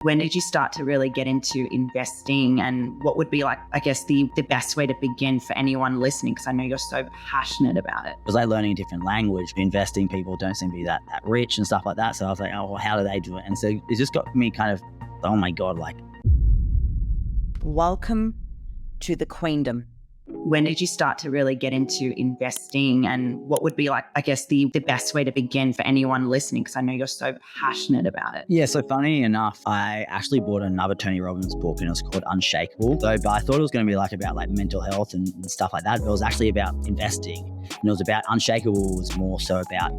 When did you start to really get into investing, and what would be the best way to begin for anyone listening? Because I know you're so passionate about it. It was like learning a different language. Investing people don't seem to be that rich and stuff like that. So I was like, oh, well, how do they do it? And so it just got me kind of, oh my God, like. Welcome to the Queendom. When did you start to really get into investing, and what would be the best way to begin for anyone listening? Because I know you're so passionate about it. Yeah, so funny enough, I actually bought another Tony Robbins book and it was called Unshakable. So, but I thought it was going to be about mental health and stuff like that. But it was actually about investing. And it was about Unshakable was more so about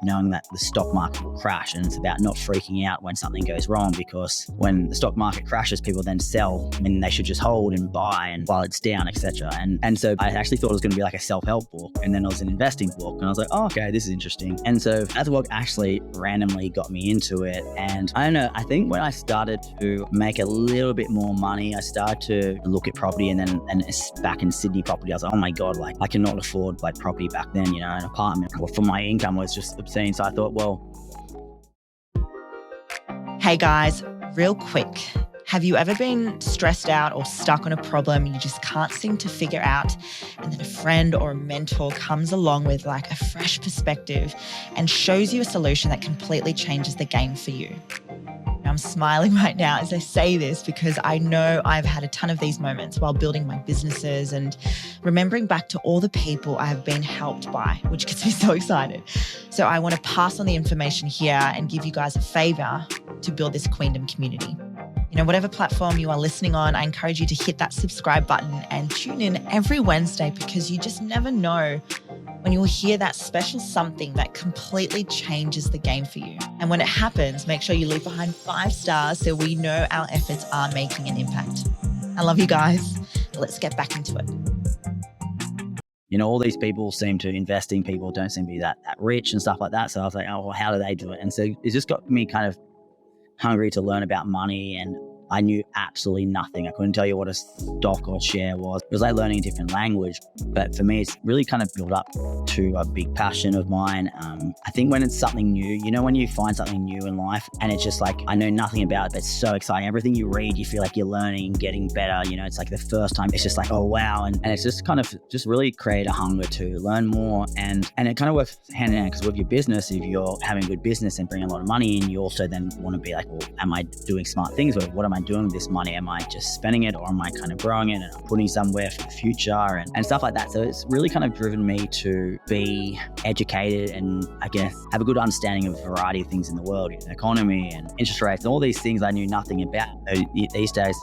knowing that the stock market will crash, and it's about not freaking out when something goes wrong, because when the stock market crashes, people then sell and they should just hold and buy and while it's down, etc. And so I actually thought it was going to be like a self-help book, and then it was an investing book, and I was like, oh, okay, this is interesting. And so that book actually randomly got me into it. And I don't know, I think when I started to make a little bit more money, I started to look at property, and back in Sydney property, I was like, oh my God, like I cannot afford property back then, an apartment for my income was just obscene. So I thought, well. Hey guys, real quick. Have you ever been stressed out or stuck on a problem you just can't seem to figure out, and then a friend or a mentor comes along with a fresh perspective and shows you a solution that completely changes the game for you? I'm smiling right now as I say this because I know I've had a ton of these moments while building my businesses and remembering back to all the people I have been helped by, which gets me so excited. So I want to pass on the information here and give you guys a favor to build this Queendom community. Whatever platform you are listening on, I encourage you to hit that subscribe button and tune in every Wednesday, because you just never know when you will hear that special something that completely changes the game for you. And when it happens, make sure you leave behind 5 stars so we know our efforts are making an impact. I love you guys. Let's get back into it. All these people investing people don't seem to be that rich and stuff like that. So I was like, oh, well, how do they do it? And so it just got me kind of hungry to learn about money, and I knew absolutely nothing. I couldn't tell you what a stock or share was. It was like learning a different language. But for me, it's really kind of built up to a big passion of mine. I think when it's something new, when you find something new in life and it's just like, I know nothing about it, but it's so exciting. Everything you read, you feel like you're learning, getting better. It's like the first time, it's just like, oh, wow. And it's just kind of just really create a hunger to learn more. And it kind of works hand in hand, because with your business, if you're having a good business and bringing a lot of money in, you also then want to be like, well, am I doing smart things, or what am I doing with this money? Am I just spending it, or am I kind of growing it and putting somewhere for the future and stuff like that? So it's really kind of driven me to be educated and I guess have a good understanding of a variety of things in the world, economy and interest rates and all these things I knew nothing about. So these days,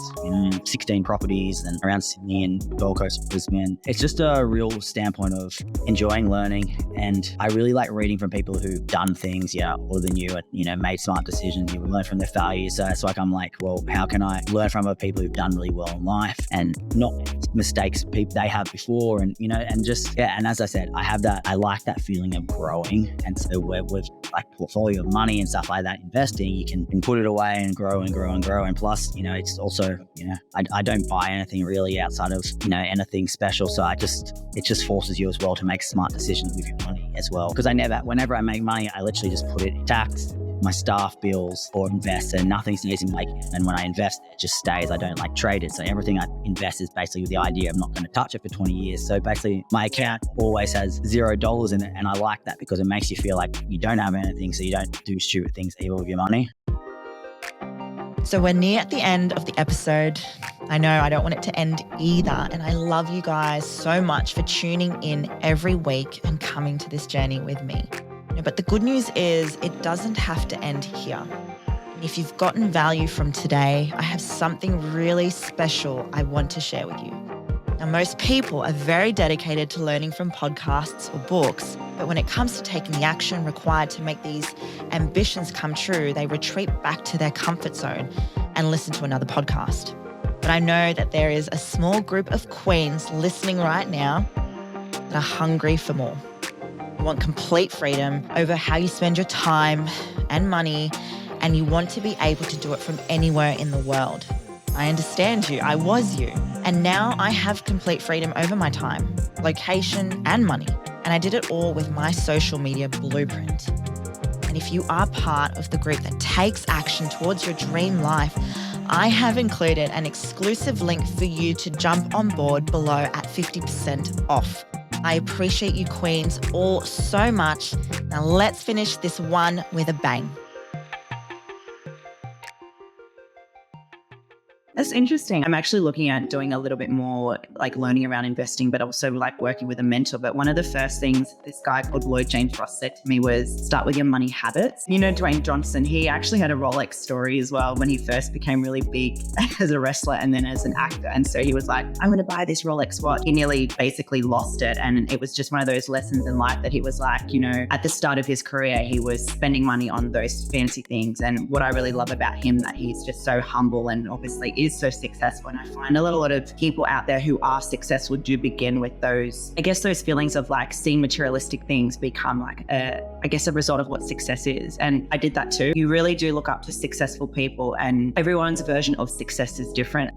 16 properties and around Sydney and Gold Coast, Brisbane. It's just a real standpoint of enjoying learning, and I really like reading from people who've done things, older than you, and made smart decisions. You learn from their failures. So it's like, I'm like, well, how can I learn from other people who've done really well in life and not mistakes people they have before, and and as I said, I like that feeling of growing. And so with like portfolio of money and stuff like that, investing, you can put it away and grow and grow and grow. And plus, it's also, I don't buy anything really outside of, anything special. So it just forces you as well to make smart decisions with your money as well. Because whenever I make money, I literally just put it in tax, my staff bills, or invest, and nothing stays in my account. And when I invest, it just stays. I don't trade it. So everything I invest is basically with the idea of not going to touch it for 20 years. So basically my account always has $0 in it. And I like that because it makes you feel like you don't have anything, so you don't do stupid things either with your money. So we're near at the end of the episode. I know I don't want it to end either. And I love you guys so much for tuning in every week and coming to this journey with me. But the good news is it doesn't have to end here. If you've gotten value from today, I have something really special I want to share with you. Now, most people are very dedicated to learning from podcasts or books, but when it comes to taking the action required to make these ambitions come true, they retreat back to their comfort zone and listen to another podcast. But I know that there is a small group of queens listening right now that are hungry for more. You want complete freedom over how you spend your time and money, and you want to be able to do it from anywhere in the world. I understand you. I was you. And now I have complete freedom over my time, location, and money. And I did it all with my social media blueprint. And if you are part of the group that takes action towards your dream life, I have included an exclusive link for you to jump on board below at 50% off. I appreciate you queens all so much. Now let's finish this one with a bang. That's interesting. I'm actually looking at doing a little bit more like learning around investing, but also like working with a mentor. But one of the first things this guy called Lloyd James Ross said to me was start with your money habits. You know, Dwayne Johnson, he actually had a Rolex story as well when he first became really big as a wrestler and then as an actor. And so he was like, I'm going to buy this Rolex watch. He nearly basically lost it. And it was just one of those lessons in life that he was like, you know, at the start of his career, he was spending money on those fancy things. And what I really love about him, that he's just so humble and obviously is so successful. And I find a lot of people out there who are successful do begin with those, I guess, those feelings of like seeing materialistic things become like a result of what success is. And I did that too. You really do look up to successful people and everyone's version of success is different.